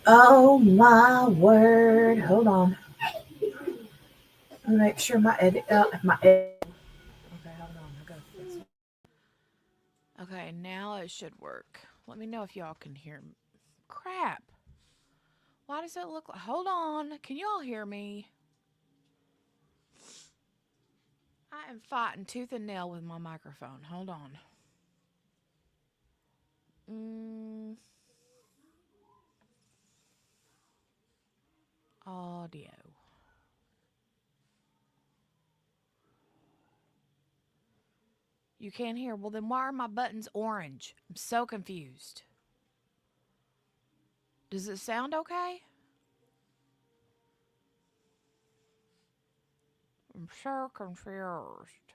Oh my word. Hold on. Let me make sure my edit. My edit. Okay, hold on. I gotta fix it. Okay, now it should work. Let me know if y'all can hear me. Crap. Why does it look like. Hold on. Can y'all hear me? I am fighting tooth and nail with my microphone. Hold on. Mm, audio. You can't hear. Well, then why are my buttons orange? I'm so confused. Does it sound okay? I'm so confused.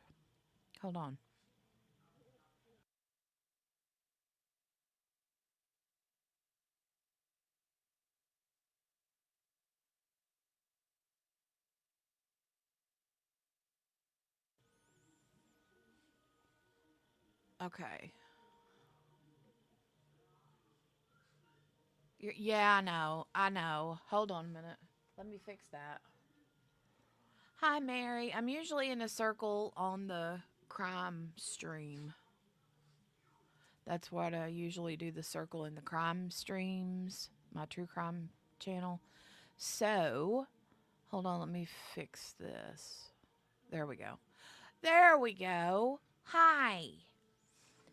Hold on. Okay. Yeah, I know. I know. Hold on a minute. Let me fix that. Hi, Mary. I'm usually in a circle on the crime stream. That's what I usually do, the circle in the crime streams, my true crime channel. So, hold on, let me fix this. There we go. There we go. Hi.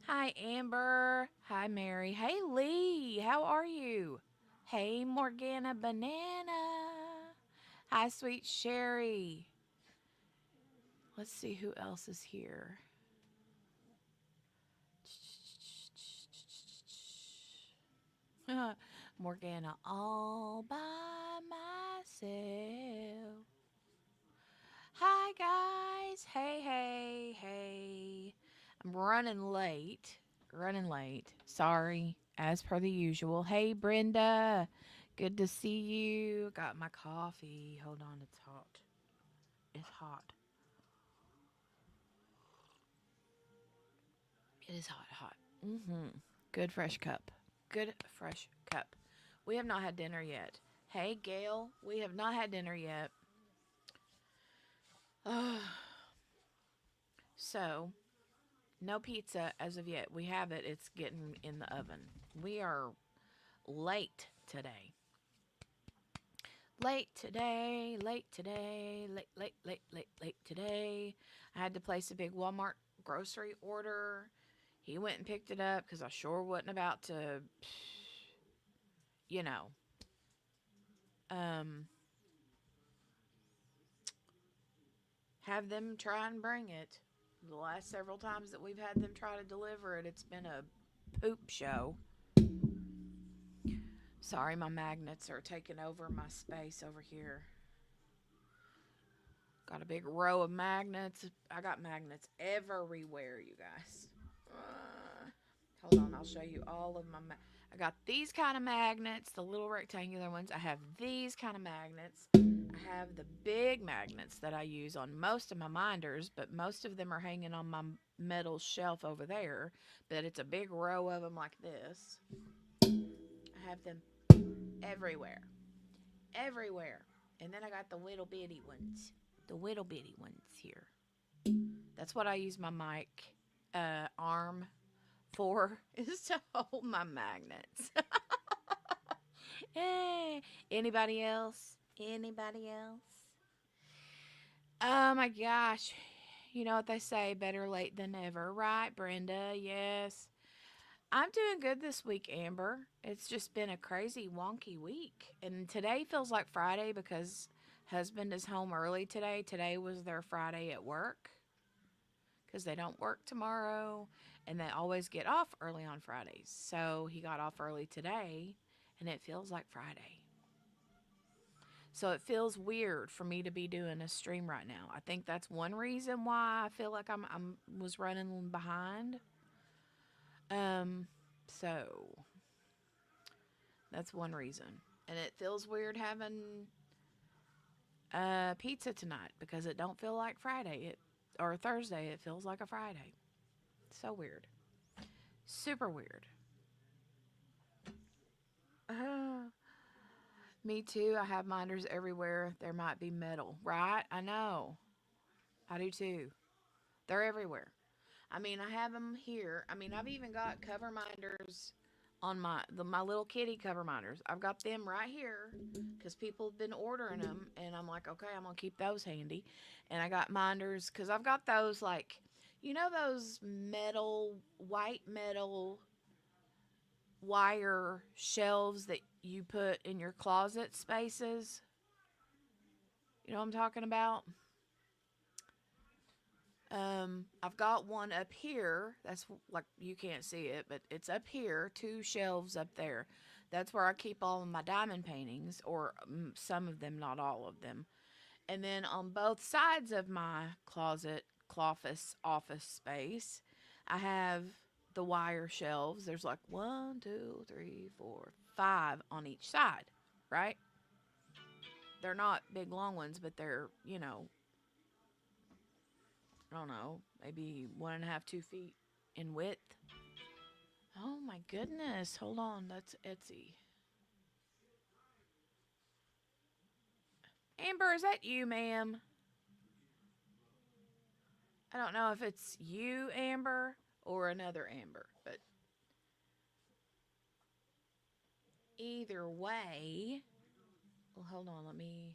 Hi, Amber. Hi, Mary. Hey, Lee. How are you? Hey, Morgana Banana. Hi, Sweet Sherry. Let's see who else is here. Morgana all by myself. Hi, guys. Hey, hey, hey. I'm running late. Running late. Sorry, as per the usual. Hey, Brenda. Good to see you. Got my coffee. Hold on, it's hot. It's hot. It is hot, hot. Mm-hmm. Good fresh cup. Good fresh cup. We have not had dinner yet. Hey, Gail. We have not had dinner yet. So, no pizza as of yet. We have it. It's getting in the oven. We are late today. Late today, late today, late today. I had to place a big Walmart grocery order. He went and picked it up because I sure wasn't about to, you know, um, have them try and bring it. The last several times that we've had them try to deliver it, it's been a poop show. Sorry, my magnets are taking over my space over here. Got a big row of magnets. I got magnets everywhere, you guys. Hold on, I'll show you all of my. I got these kind of magnets, the little rectangular ones. I have these kind of magnets. I have the big magnets that I use on most of my minders, but most of them are hanging on my metal shelf over there. But it's a big row of them like this. I have them everywhere. Everywhere. And then I got the little bitty ones. The little bitty ones here. That's what I use my mic arm for, is to hold my magnets. Hey, anybody else? Anybody else? Oh my gosh. You know what they say, better late than never, right, Brenda? Yes. I'm doing good this week, Amber. It's just been a crazy, wonky week. And today feels like Friday because husband is home early today. Today was their Friday at work because they don't work tomorrow and they always get off early on Fridays. So he got off early today and it feels like Friday. So it feels weird for me to be doing a stream right now. I think that's one reason why I feel like I'm was running behind. Um so that's one reason. And it feels weird having pizza tonight because it don't feel like Friday. It or Thursday, it feels like a Friday. So weird. Super weird. Me too. I have minders everywhere. There might be metal, right? I know. I do too. They're everywhere. I mean, I have them here. I mean, I've even got cover minders on my little kitty cover minders. I've got them right here because people have been ordering them, and I'm like, okay, I'm gonna keep those handy. And I got minders because I've got those like, those white metal wire shelves that you put in your closet spaces. You know what I'm talking about? I've got one up here. That's like you can't see it, but it's up here, two shelves up there. That's where I keep all of my diamond paintings, or some of them, not all of them. And then on both sides of my office space, I have the wire shelves. There's like one, two, three, four, five on each side, right? They're not big long ones, but they're, I don't know, maybe 1.5, 2 feet in width. Oh my goodness. Hold on. That's Etsy. Amber, is that you, ma'am? I don't know if it's you, Amber, or another Amber, but either way. Well, hold on. Let me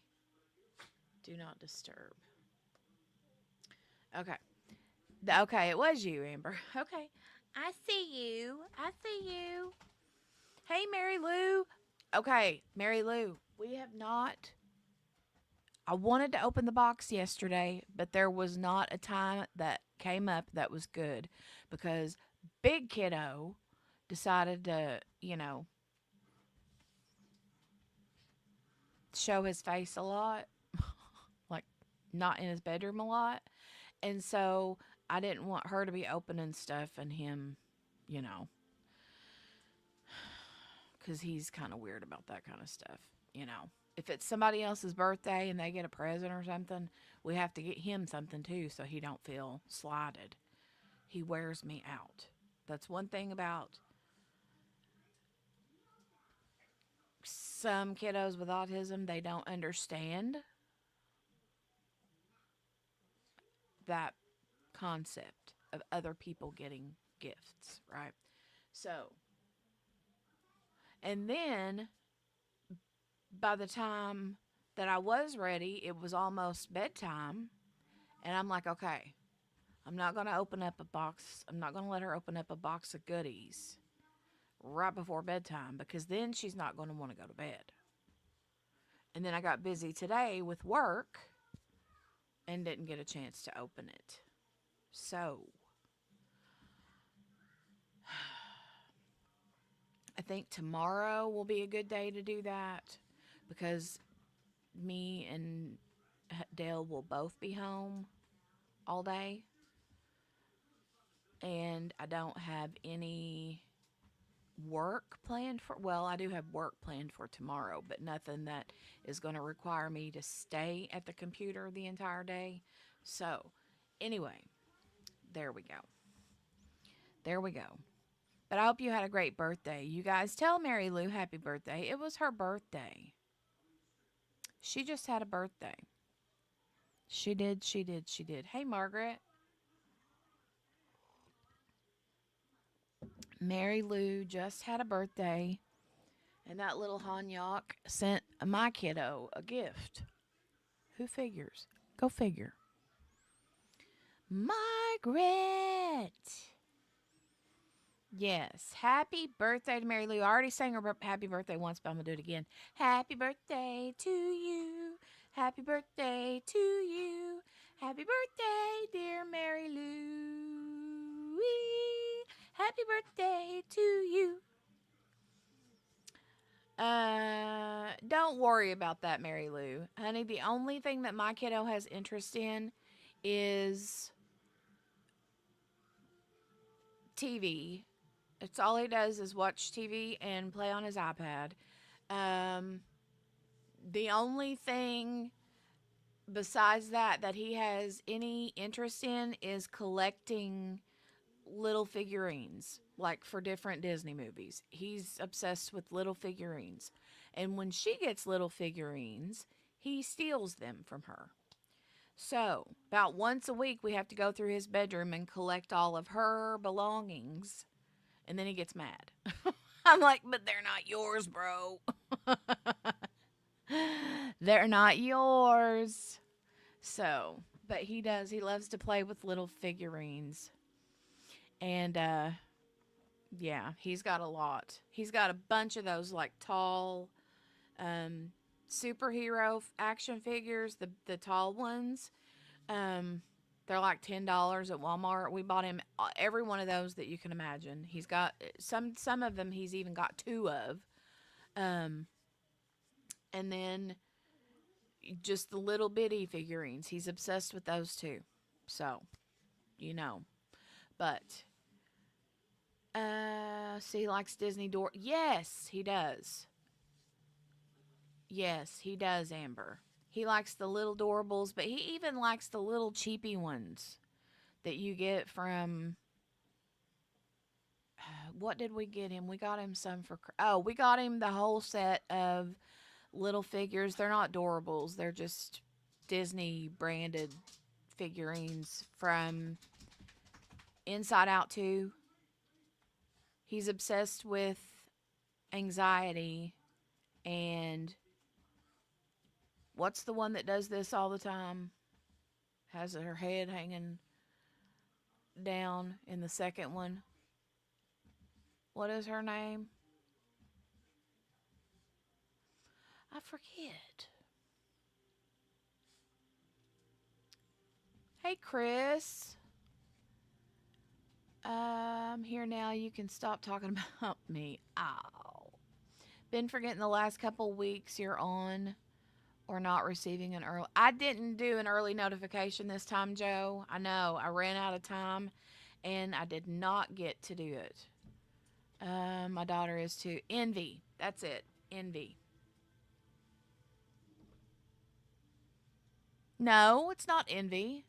do not disturb. Okay. Okay, it was you, Amber. Okay. I see you. I see you. Hey, Mary Lou. Okay, Mary Lou, we have not. I wanted to open the box yesterday, but there was not a time that came up that was good because Big Kiddo decided to, show his face a lot, like not in his bedroom a lot. And so I didn't want her to be opening stuff and him, you know, because he's kind of weird about that kind of stuff, you know. If it's somebody else's birthday and they get a present or something, we have to get him something too so he don't feel slighted. He wears me out. That's one thing about some kiddos with autism. They don't understand that concept of other people getting gifts, right? So, and then by the time that I was ready, it was almost bedtime. And I'm like, okay, I'm not going to open up a box. I'm not going to let her open up a box of goodies right before bedtime because then she's not going to want to go to bed. And then I got busy today with work and didn't get a chance to open it. So, I think tomorrow will be a good day to do that because me and Dale will both be home all day. And I don't have any work planned for, well, I do have work planned for tomorrow, but nothing that is going to require me to stay at the computer the entire day. So, anyway, there we go. There we go. But I hope you had a great birthday. You guys tell Mary Lou happy birthday. It was her birthday. She just had a birthday. She did, she did, she did. Hey, Margaret. Mary Lou just had a birthday. And that little Hanyok sent my kiddo a gift. Who figures? Go figure. Margaret. Yes. Happy birthday to Mary Lou. I already sang her happy birthday once, but I'm going to do it again. Happy birthday to you. Happy birthday to you. Happy birthday, dear Mary Lou. Happy birthday to you. Don't worry about that, Mary Lou. Honey, the only thing that my kiddo has interest in is TV. It's all he does is watch TV and play on his iPad. Um, the only thing besides that he has any interest in is collecting little figurines. like for different Disney movies. He's obsessed with little figurines. And when she gets little figurines, he steals them from her. So, about once a week, we have to go through his bedroom and collect all of her belongings. And then he gets mad. I'm like, but they're not yours, bro. They're not yours. So, but he does. He loves to play with little figurines. And yeah, he's got a lot. He's got a bunch of those like tall um superhero action figures, the tall ones. Um they're like $10 at Walmart. We bought him every one of those that you can imagine. He's got some of them he's even got two of. Um and then just the little bitty figurines. He's obsessed with those too. So, you know. But see, he likes Disney door. Yes, he does. Yes, he does, Amber. He likes the little doorables, but he even likes the little cheapy ones that you get from. What did we get him? We got him some for. Oh, we got him the whole set of little figures. They're not doorables. They're just Disney branded figurines from Inside Out 2. He's obsessed with anxiety and what's the one that does this all the time? Has her head hanging down in the second one. What is her name? I forget. Hey, Chris. I'm here now. You can stop talking about me. Ow. Been forgetting the last couple weeks you're on or not receiving an early. I didn't do an early notification this time, Joe. I know. I ran out of time and I did not get to do it. My daughter is too. Envy. That's it. Envy. No, it's not envy.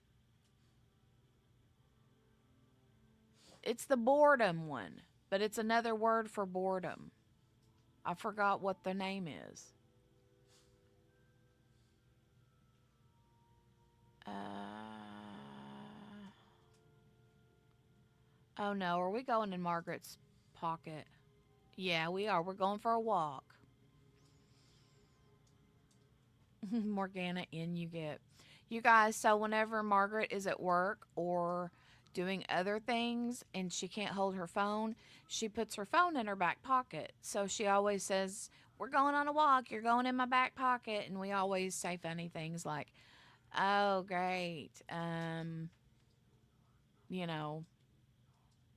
It's the boredom one, but it's another word for boredom. I forgot what the name is. Uh, oh no, are we going in Margaret's pocket? Yeah, we are. We're going for a walk. Morgana, in you get. You guys, so whenever Margaret is at work or doing other things and she can't hold her phone, she puts her phone in her back pocket. So she always says, "We're going on a walk. You're going in my back pocket." And we always say funny things like, "Oh, great. You know,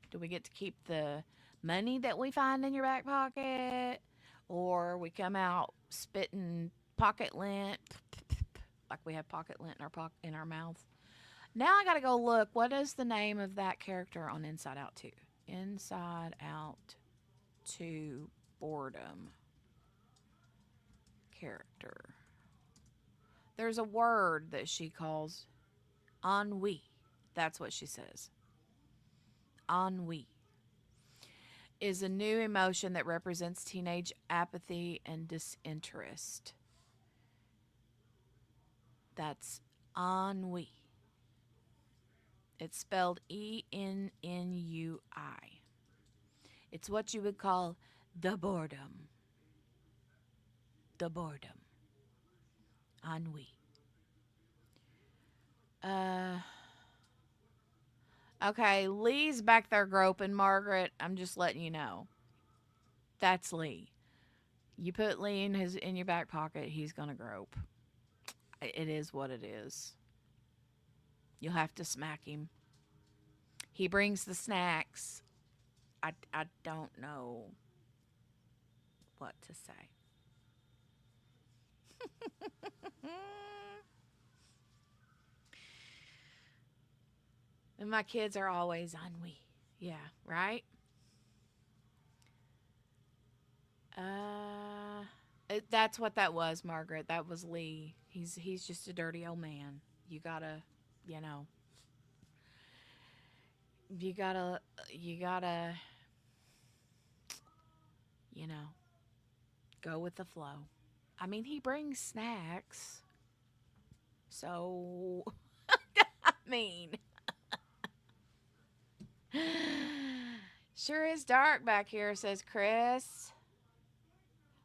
do we get to keep the money that we find in your back pocket?" Or we come out spitting pocket lint, like we have pocket lint in our mouth. Now I gotta go look. What is the name of that character on Inside Out 2? Inside Out 2 boredom character. There's a word that she calls ennui. That's what she says. Ennui is a new emotion that represents teenage apathy and disinterest. That's ennui. It's spelled Ennui. It's what you would call the boredom. The boredom. Ennui. Okay, Lee's back there groping, Margaret. I'm just letting you know. That's Lee. You put Lee in your back pocket, he's gonna grope. It is what it is. You'll have to smack him. He brings the snacks. I don't know what to say. And my kids are always ennui. Yeah, right? That's what that was, Margaret. That was Lee. He's just a dirty old man. You gotta, you know, you gotta You know, go with the flow. I mean, he brings snacks. So, I mean, sure is dark back here, says Chris.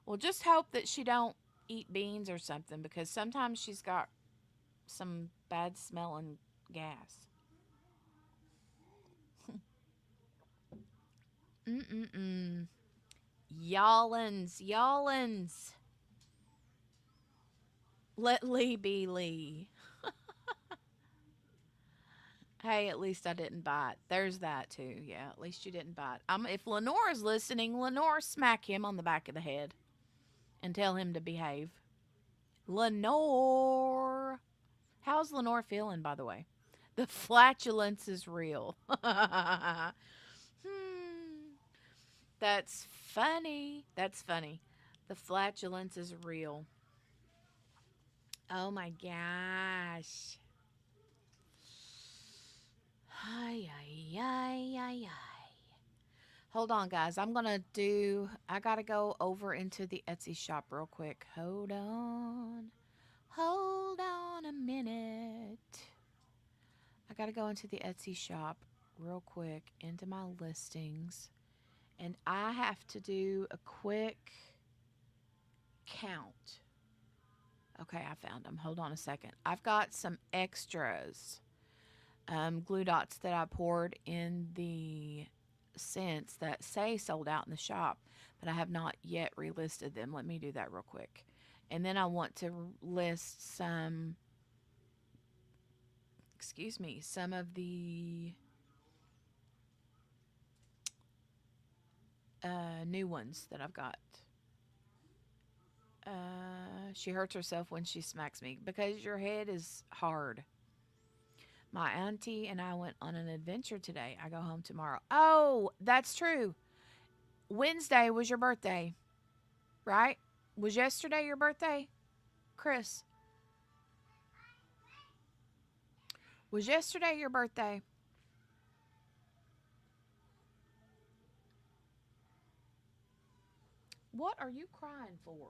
Well, just hope that she don't eat beans or something because sometimes she's got some bad smelling gas. Mm-mm-mm. Y'allins, y'allins. Let Lee be Lee. Hey, at least I didn't bite. There's that too. Yeah, at least you didn't bite. If Lenore's listening, Lenore, smack him on the back of the head and tell him to behave. Lenore. How's Lenore feeling, by the way? The flatulence is real. Hmm. That's funny. That's funny. The flatulence is real. Oh my gosh. Ay, ay, ay, ay, ay. Hold on, guys. I gotta go over into the Etsy shop real quick. Hold on. Hold on a minute. I gotta go into the Etsy shop real quick into my listings. And I have to do a quick count. Okay, I found them. Hold on a second. I've got some extras, glue dots that I poured in the scents that say sold out in the shop, but I have not yet relisted them. Let me do that real quick. And then I want to list some of the new ones that I've got. She hurts herself when she smacks me because your head is hard. My auntie and I went on an adventure today. I go home tomorrow. Oh, that's true. Wednesday was your birthday, right? Was yesterday your birthday, Chris? Was yesterday your birthday? What are you crying for?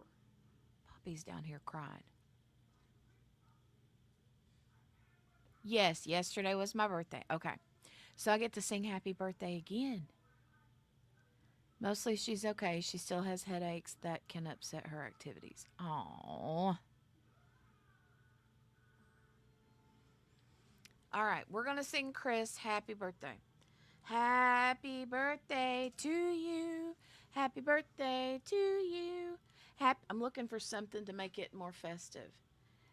Poppy's down here crying. Yes, yesterday was my birthday. Okay. So I get to sing happy birthday again. Mostly she's okay. She still has headaches that can upset her activities. Aww. All right, we're going to sing Chris happy birthday. Happy birthday to you. Happy birthday to you. I'm looking for something to make it more festive.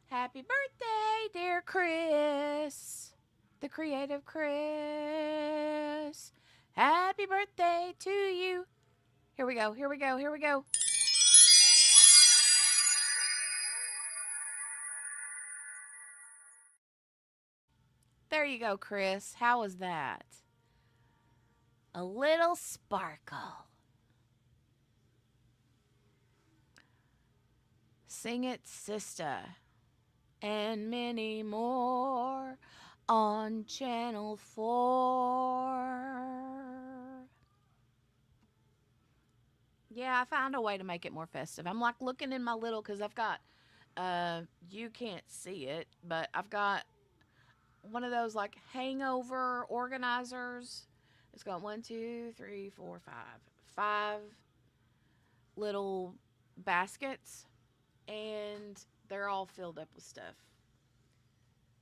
Happy birthday, dear Chris. The creative Chris. Happy birthday to you. Here we go. Here we go. Here we go. There you go, Chris. How was that? A little sparkle. Sing it, sister. And many more on Channel 4. Yeah, I found a way to make it more festive. I'm like looking in my little, because I've got, you can't see it, but I've got one of those like hangover organizers. It's got 1, 2, 3, 4, 5. 5 little baskets, and they're all filled up with stuff.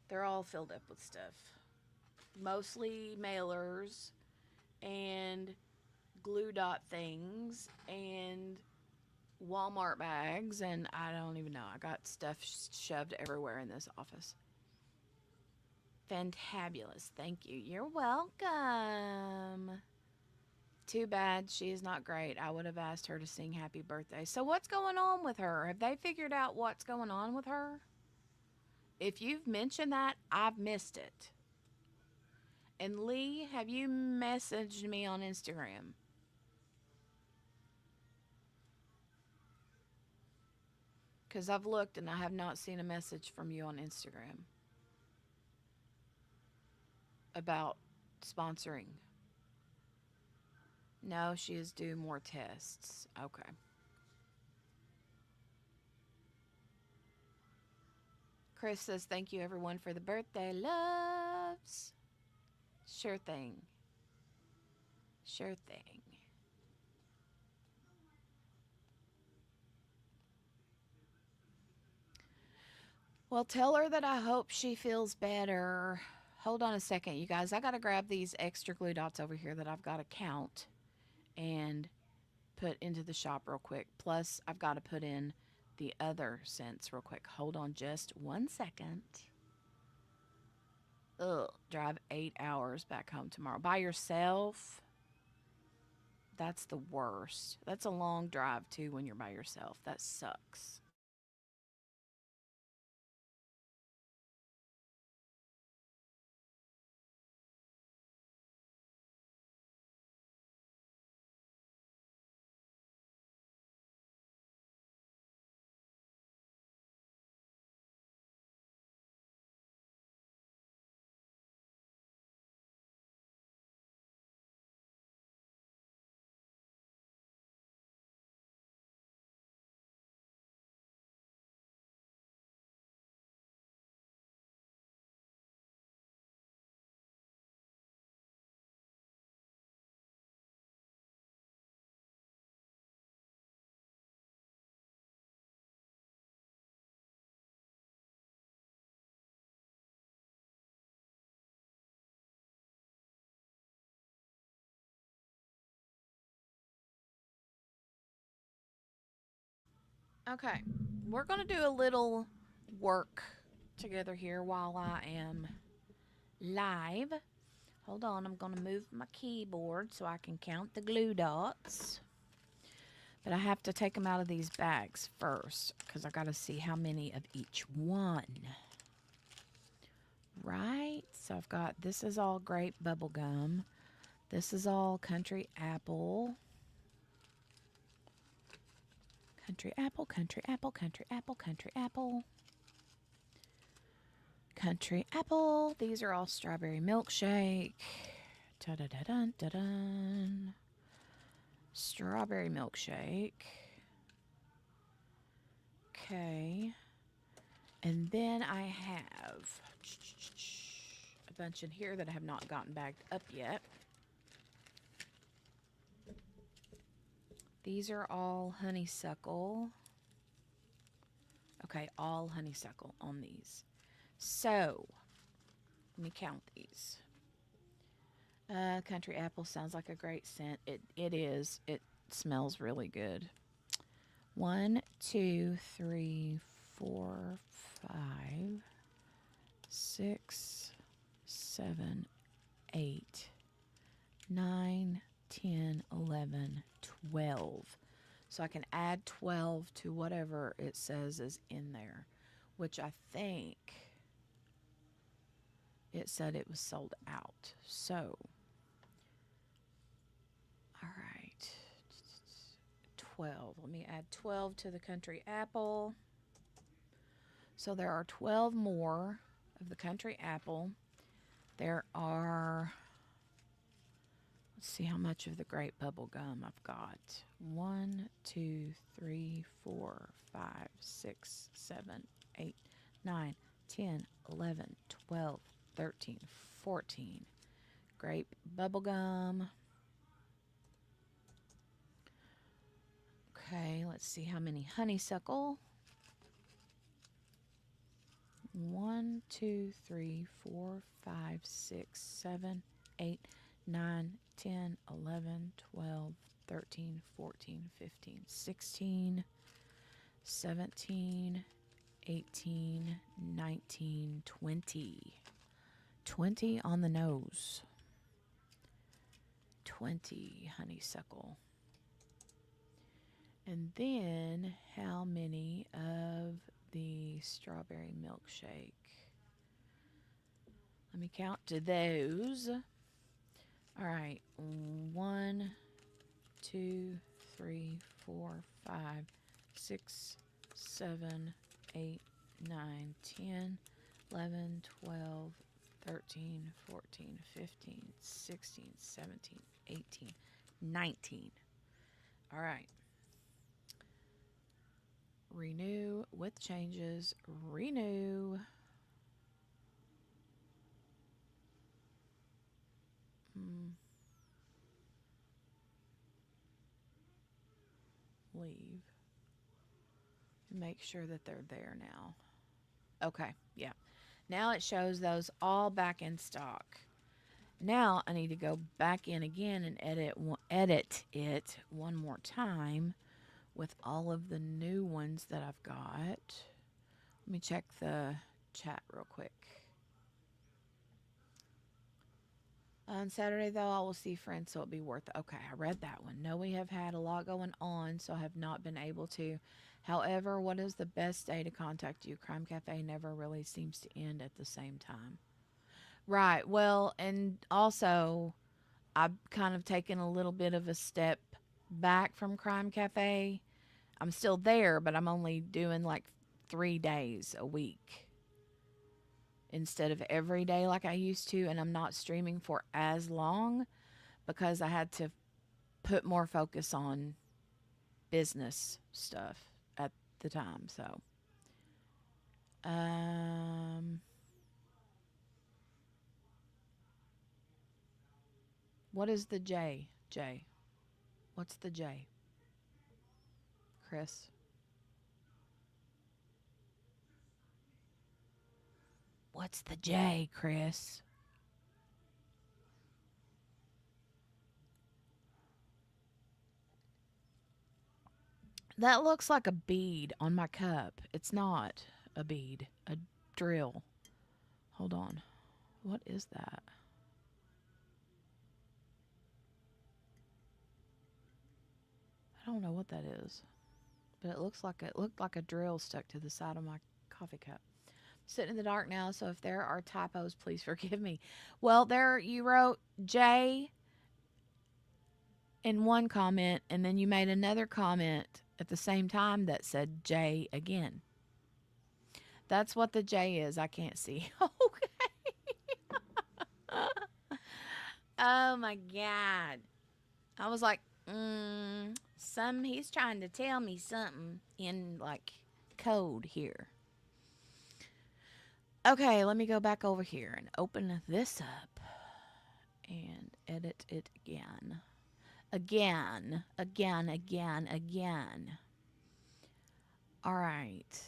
They're all filled up with stuff. Mostly mailers and glue dot things and Walmart bags, and I don't even know. I got stuff shoved everywhere in this office. Fantabulous. Thank you. You're welcome. Too bad she is not great. I would have asked her to sing happy birthday. So what's going on with her? Have they figured out what's going on with her? If you've mentioned that, I've missed it. And Lee, have you messaged me on Instagram? Because I've looked and I have not seen a message from you on Instagram about sponsoring. No, she is due more tests. Okay. Chris says, thank you everyone for the birthday loves. Sure thing. Sure thing. Well, tell her that I hope she feels better. Hold on a second, you guys. I got to grab these extra glue dots over here that I've got to count and put into the shop real quick. Plus, I've got to put in the other scents real quick. Hold on just 1 second. Ugh, drive 8 hours back home tomorrow. By yourself? That's the worst. That's a long drive, too, when you're by yourself. That sucks. Okay, we're going to do a little work together here while I am live. Hold on, I'm going to move my keyboard so I can count the glue dots. But I have to take them out of these bags first because I got to see how many of each one. Right? So I've got, this is all grape bubble gum. This is all country apple. Country apple, country apple, country apple, country apple. Country apple. These are all strawberry milkshake. Da-da-da-dun-da-dun. Strawberry milkshake. Okay. And then I have a bunch in here that I have not gotten bagged up yet. These are all honeysuckle. Okay, all honeysuckle on these. So, let me count these. Country apple sounds like a great scent. It is. It smells really good. 1, 2, 3, 4, 5, 6, 7, 8, 9, 10, 11, 12. So I can add 12 to whatever it says is in there, which I think it said it was sold out. So, all right, 12. Let me add 12 to the country apple. So there are 12 more of the country apple. There are, let's see how much of the grape bubble gum I've got. 1, 2, 3, 4, 5, 6, 7, 8, 9, 10, 11, 12, 13, 14. Grape bubble gum. Okay, let's see how many honeysuckle. 1, 2, 3, 4, 5, 6, 7, 8, 9, 10, 11, 12, 13, 14, 15, 16, 17, 18, 19, 20. 20 on the nose. 20 honeysuckle. And then how many of the strawberry milkshake? Let me count to those. All right, 1, 2, 3, 4, 5, 6, 7, 8, 9, 10, 11, 12, 13, 14, 15, 16, 17, 18, 19. All right. Renew with changes. Renew. Mm, leave. Make sure that they're there now. Okay, yeah. Now it shows those all back in stock. Now I need to go back in again and edit it one more time with all of the new ones that I've got. Let me check the chat real quick. On Saturday, though, I will see friends, so it'll be worth it. Okay, I read that one. No, we have had a lot going on, so I have not been able to. However, what is the best day to contact you? Crime Cafe never really seems to end at the same time. Right. Well, and also, I've kind of taken a little bit of a step back from Crime Cafe. I'm still there, but I'm only doing like 3 days a week instead of every day like I used to. And I'm not streaming for as long because I had to put more focus on business stuff at the time. So, um, what is the J? J. What's the J? Chris. What's the J, Chris? That looks like a bead on my cup. It's not a bead, a drill. Hold on. What is that? I don't know what that is, but it looked like a drill stuck to the side of my coffee cup. Sitting in the dark now, so if there are typos, please forgive me. Well, there you wrote J in one comment, and then you made another comment at the same time that said J again. That's what the J is. I can't see. Okay. Oh my God. I was like, he's trying to tell me something in like code here. Okay, let me go back over here and open this up and edit it again. Again. All right.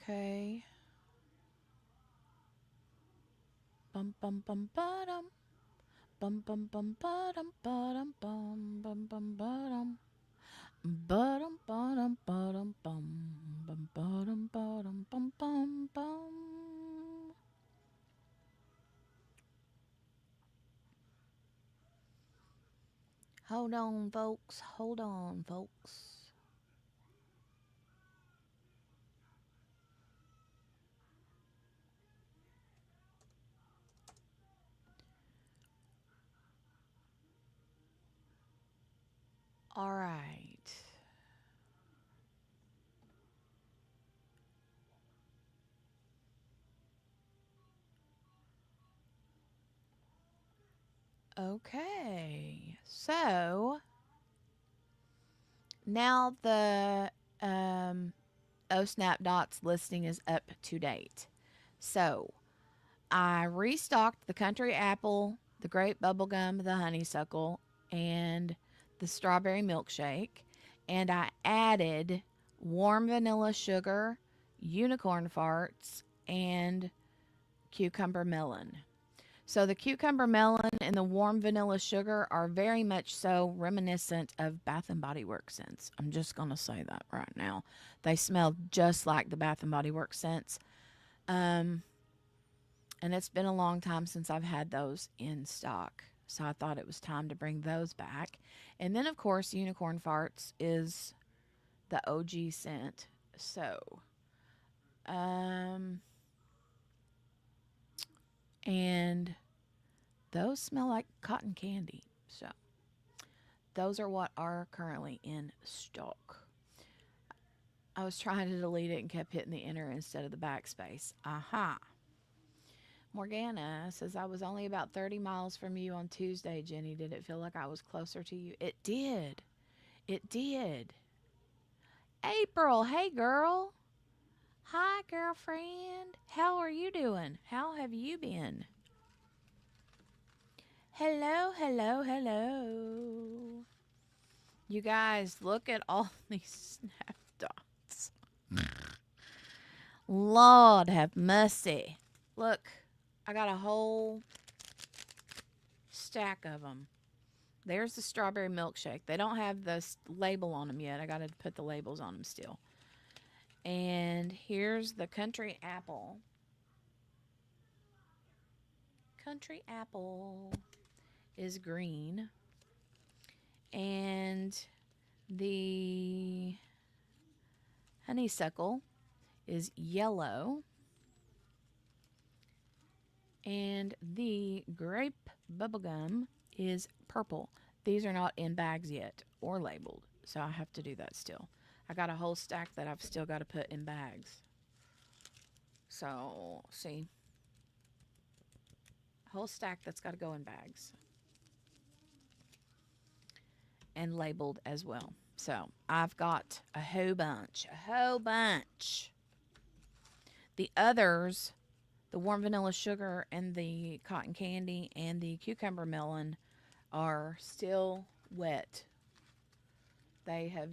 Okay. Bum bum bum ba-dum. Bum bum bum ba-dum ba-dum bum bum bum ba-dum. Ba-dum ba-dum ba-dum bum bum ba-dum ba-dum bum bum bum. Hold on, folks. Hold on, folks. All right. Okay. So now the Oh Snap Dots listing is up to date. So I restocked the country apple, the grape bubblegum, the honeysuckle, and the strawberry milkshake. And I added warm vanilla sugar, unicorn farts, and cucumber melon. So the cucumber melon and the warm vanilla sugar are very much so reminiscent of Bath and Body Works scents. I'm just going to say that right now. They smell just like the Bath and Body Works scents. Um, and it's been a long time since I've had those in stock. So I thought it was time to bring those back. And then, of course, Unicorn Farts is the OG scent. So, um, and those smell like cotton candy. So, those are what are currently in stock. I was trying to delete it and kept hitting the enter instead of the backspace. Aha. Morgana says, I was only about 30 miles from you on Tuesday, Jenny. Did it feel like I was closer to you? It did. It did. April, hey girl. Hi, girlfriend. How are you doing? How have you been? Hello, hello, hello. You guys, look at all these snap dots. Lord have mercy. Look, I got a whole stack of them. There's the strawberry milkshake. They don't have the label on them yet. I got to put the labels on them still. And here's the country apple. Country apple is green. And the honeysuckle is yellow. And the grape bubblegum is purple. These are not in bags yet or labeled, so I have to do that still. I got a whole stack that I've still got to put in bags. So, see, a whole stack that's got to go in bags and labeled as well. So, I've got a whole bunch. The others, the warm vanilla sugar and the cotton candy and the cucumber melon, are still wet. They have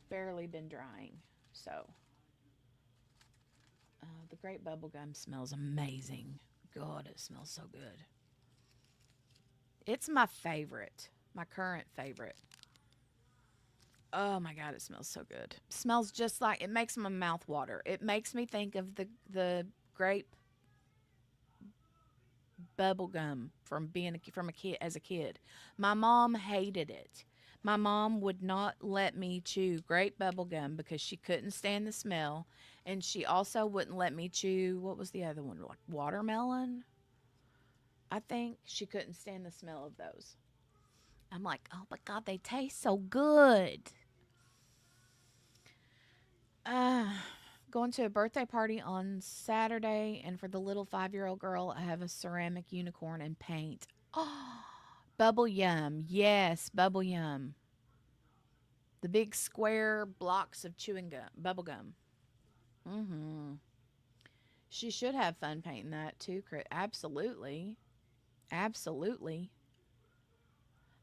barely been drying. So, the grape bubblegum smells amazing. God, it smells so good. It's my favorite, my current favorite. Oh my God, it smells so good. It smells just like, it makes my mouth water. It makes me think of the grape bubble gum from being from a kid as a kid. My mom hated it. My mom would not let me chew grape bubble gum because she couldn't stand the smell, and she also wouldn't let me chew, what was the other one, like watermelon. I think she couldn't stand the smell of those. I'm like, oh my God, they taste so good. Going to a birthday party on Saturday, and for the little 5-year-old girl, I have a ceramic unicorn and paint. Oh, bubble yum. Yes, bubble yum. The big square blocks of chewing gum, bubble gum. Mm-hmm. She should have fun painting that too, Chris. Absolutely. Absolutely.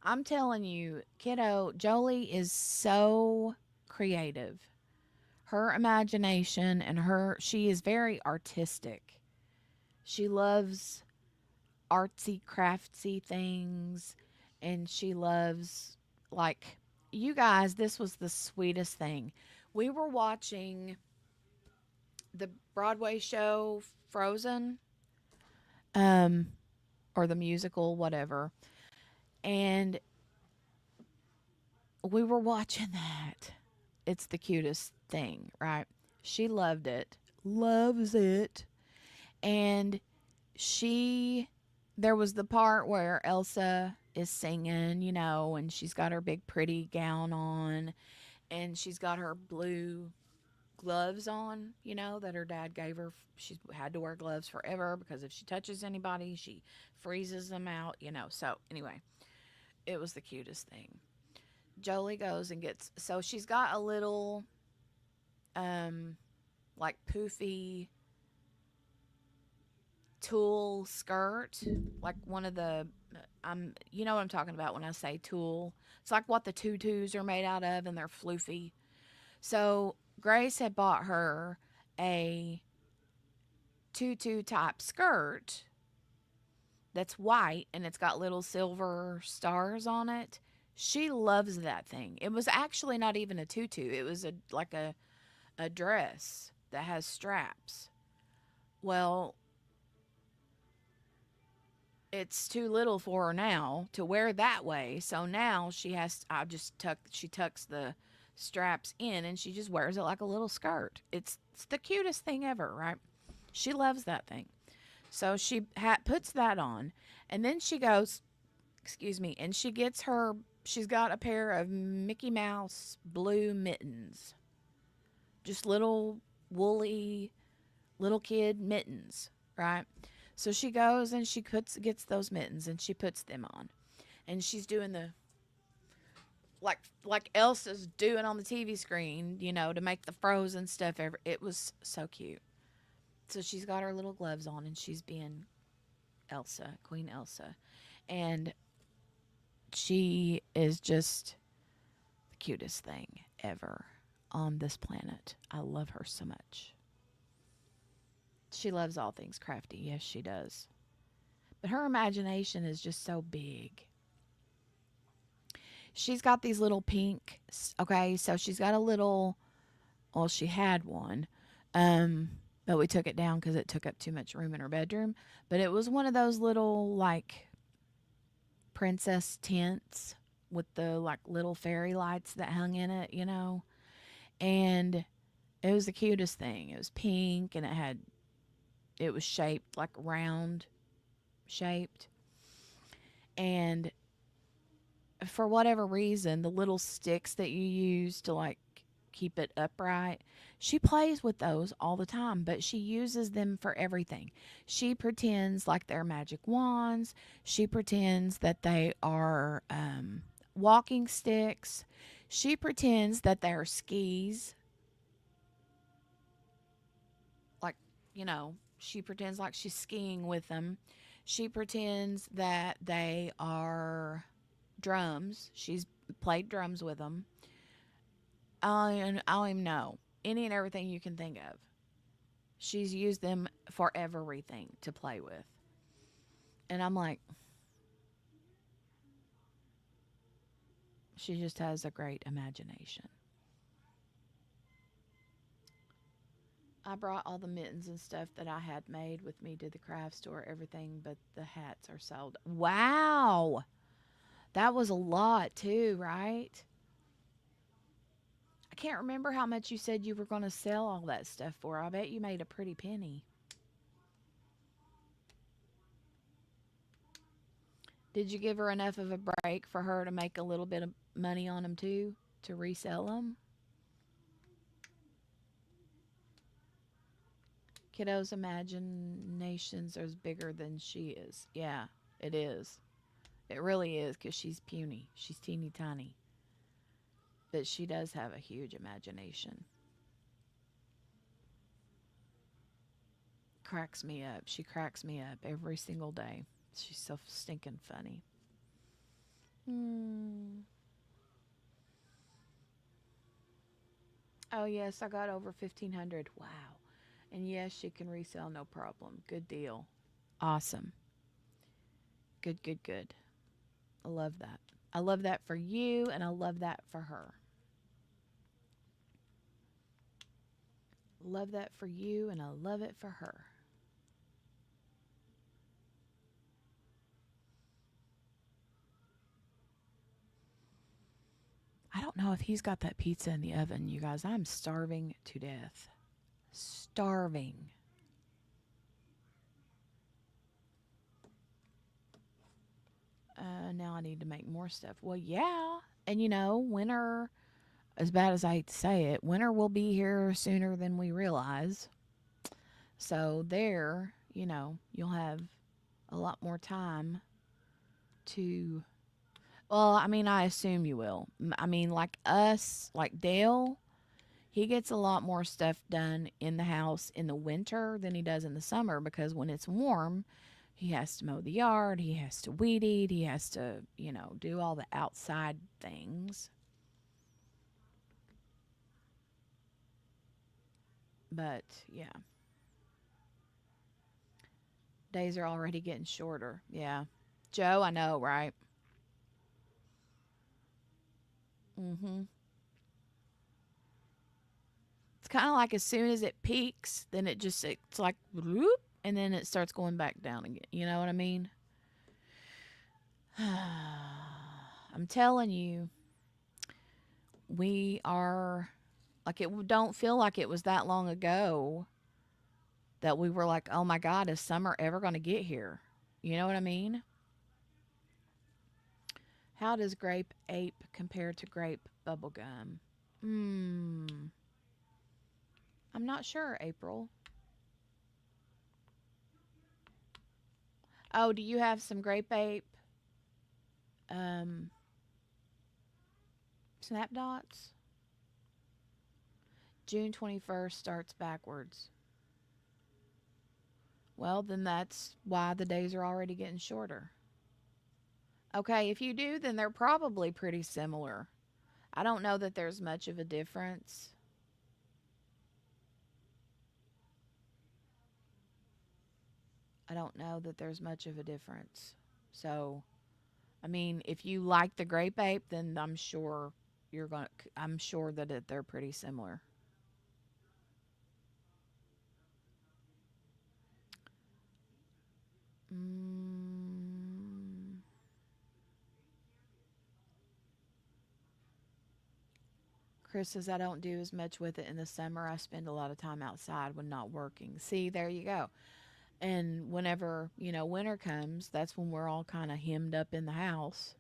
I'm telling you, kiddo, Jolie is so creative. Her imagination and she is very artistic. She loves artsy, craftsy things, and she loves, like, you guys, this was the sweetest thing. We were watching the Broadway show Frozen, um, or the musical, whatever, and we were watching that. It's the cutest thing, right? She loved it, loves it, and there was the part where Elsa is singing, and she's got her big pretty gown on, and she's got her blue gloves on, that her dad gave her. She's had to wear gloves forever because if she touches anybody, she freezes them out. So anyway, it was the cutest thing. Jolie goes and so she's got a little, like poofy tulle skirt, like one of the, you know what I'm talking about when I say tulle. It's like what the tutus are made out of, and they're floofy. So Grace had bought her a tutu type skirt that's white, and it's got little silver stars on it. She loves that thing. It was actually not even a tutu. It was like a dress that has straps. Well, it's too little for her now to wear that way. So now she tucks the straps in, and she just wears it like a little skirt. It's the cutest thing ever, right? She loves that thing. So she puts that on, and then she goes, and she's got a pair of Mickey Mouse blue mittens. just little woolly little kid mittens, right? So she goes and she gets those mittens and she puts them on. And she's doing the like Elsa's doing on the TV screen, to make the frozen stuff it was so cute. So she's got her little gloves on and she's being Elsa, Queen Elsa. And she is just the cutest thing ever on this planet. I love her so much. She loves all things crafty. Yes, she does. But her imagination is just so big. She's got these little pink, okay, so she's got a little, well, she had one, um, but we took it down because it took up too much room in her bedroom. But it was one of those little, like, princess tents with the, like, little fairy lights that hung in it. And it was the cutest thing. It was pink and it was shaped like round shaped. And for whatever reason, the little sticks that you use to like keep it upright, she plays with those all the time, but she uses them for everything. She pretends like they're magic wands. She pretends that they are walking sticks. She pretends that they're skis. Like, she pretends like she's skiing with them. She pretends that they are drums. She's played drums with them. I don't even know. Any and everything you can think of. She's used them for everything to play with. And I'm like, she just has a great imagination. I brought all the mittens and stuff that I had made with me to the craft store, everything but the hats are sold. Wow. That was a lot too, right? I can't remember how much you said you were going to sell all that stuff for. I bet you made a pretty penny. Did you give her enough of a break for her to make a little bit of money on them too, to resell them? Kiddo's imaginations are bigger than she is. Yeah, it is. It really is because she's puny. She's teeny tiny. But she does have a huge imagination. Cracks me up. She cracks me up every single day. She's so stinking funny. Hmm. Oh, yes, I got over 1,500. Wow. And yes, she can resell no problem. Good deal. Awesome. Good, good, good. I love that. I love that for you, and I love that for her. Love that for you, and I love it for her. I don't know if he's got that pizza in the oven, you guys. I'm starving to death. Starving. Now I need to make more stuff. Well, yeah. And winter, as bad as I hate to say it, winter will be here sooner than we realize. So, you'll have a lot more time to. Well, I mean, I assume you will. I mean, like us, like Dale, he gets a lot more stuff done in the house in the winter than he does in the summer because when it's warm, he has to mow the yard, he has to weed eat, he has to, do all the outside things. But yeah, days are already getting shorter. Yeah. Joe, I know, right? Mhm. It's kind of like as soon as it peaks, then it's like whoop, and then it starts going back down again. You know what I mean? I'm telling you, we are like it don't feel like it was that long ago that we were like, "Oh my god, is summer ever going to get here?" You know what I mean? How does grape ape compare to grape bubblegum? Hmm. I'm not sure, April. Oh, do you have some grape ape um, snap dots? June 21st starts backwards. Well, then that's why the days are already getting shorter. Okay, if you do, then they're probably pretty similar. I don't know that there's much of a difference. I don't know that there's much of a difference. So, I mean, if you like the grape ape, then I'm sure you're going to, I'm sure that they're pretty similar. Mm, Chris says, I don't do as much with it in the summer. I spend a lot of time outside when not working. See, there you go. And whenever, winter comes, that's when we're all kind of hemmed up in the house,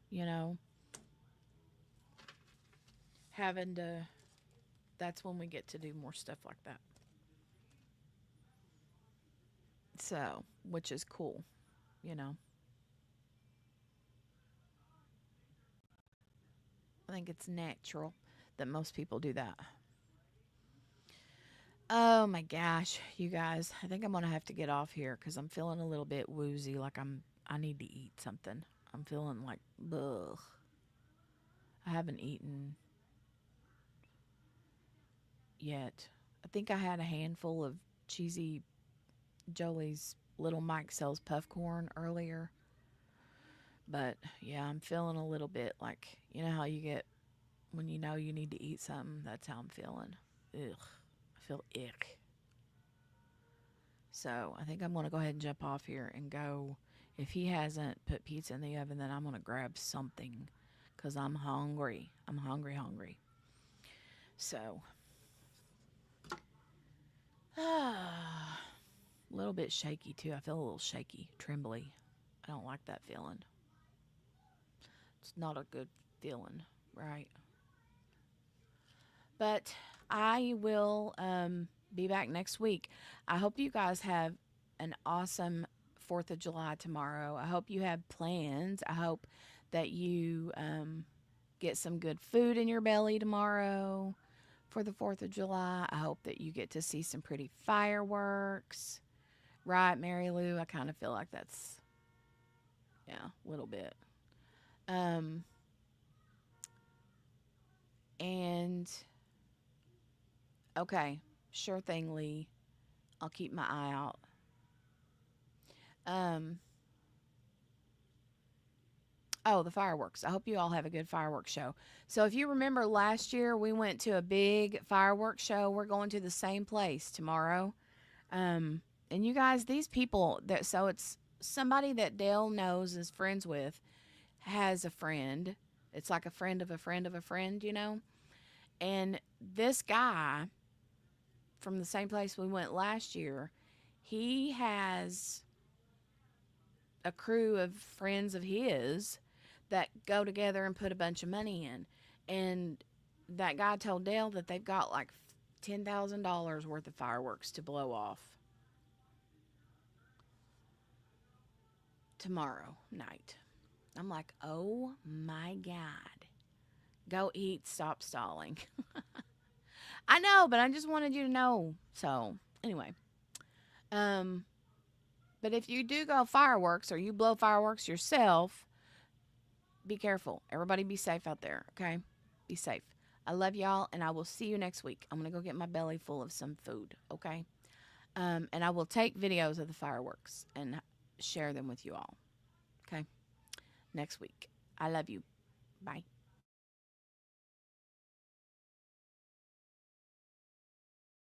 having to, that's when we get to do more stuff like that. So, which is cool, you know. I think it's natural that most people do that. Oh my gosh, you guys, I think I'm going to have to get off here cuz I'm feeling a little bit woozy like I need to eat something. I'm feeling like ugh. I haven't eaten yet. I think I had a handful of cheesy Jolie's Little Mike sells puff corn earlier. But yeah, I'm feeling a little bit like, you know how you get when you know you need to eat something? That's how I'm feeling. Ugh. I feel ick. So I think I'm going to go ahead and jump off here and go. If he hasn't put pizza in the oven, then I'm going to grab something because I'm hungry. I'm hungry, hungry. So, a little bit shaky too. I feel a little shaky, trembly. I don't like that feeling. It's not a good feeling, right? But I will be back next week. I hope you guys have an awesome 4th of July tomorrow. I hope you have plans. I hope that you get some good food in your belly tomorrow for the 4th of July. I hope that you get to see some pretty fireworks. Right, Mary Lou? I kind of feel like that's, yeah, a little bit. Um, and okay, sure thing, Lee. I'll keep my eye out. Um, oh, the fireworks. I hope you all have a good fireworks show. So, if you remember last year, we went to a big fireworks show. We're going to the same place tomorrow. Um, and you guys, these people that, so it's somebody that Dale knows, is friends with, has a friend. It's like a friend of a friend of a friend, And this guy from the same place we went last year, he has a crew of friends of his that go together and put a bunch of money in. And that guy told Dale that they've got like $10,000 worth of fireworks to blow off tomorrow night. I'm like, oh my God. Go eat, stop stalling. I know, but I just wanted you to know. So, anyway. Um, but if you do go fireworks or you blow fireworks yourself, be careful. Everybody be safe out there, okay? Be safe. I love y'all, and I will see you next week. I'm going to go get my belly full of some food, okay? And I will take videos of the fireworks and share them with you all, okay? Next week. I love you. Bye.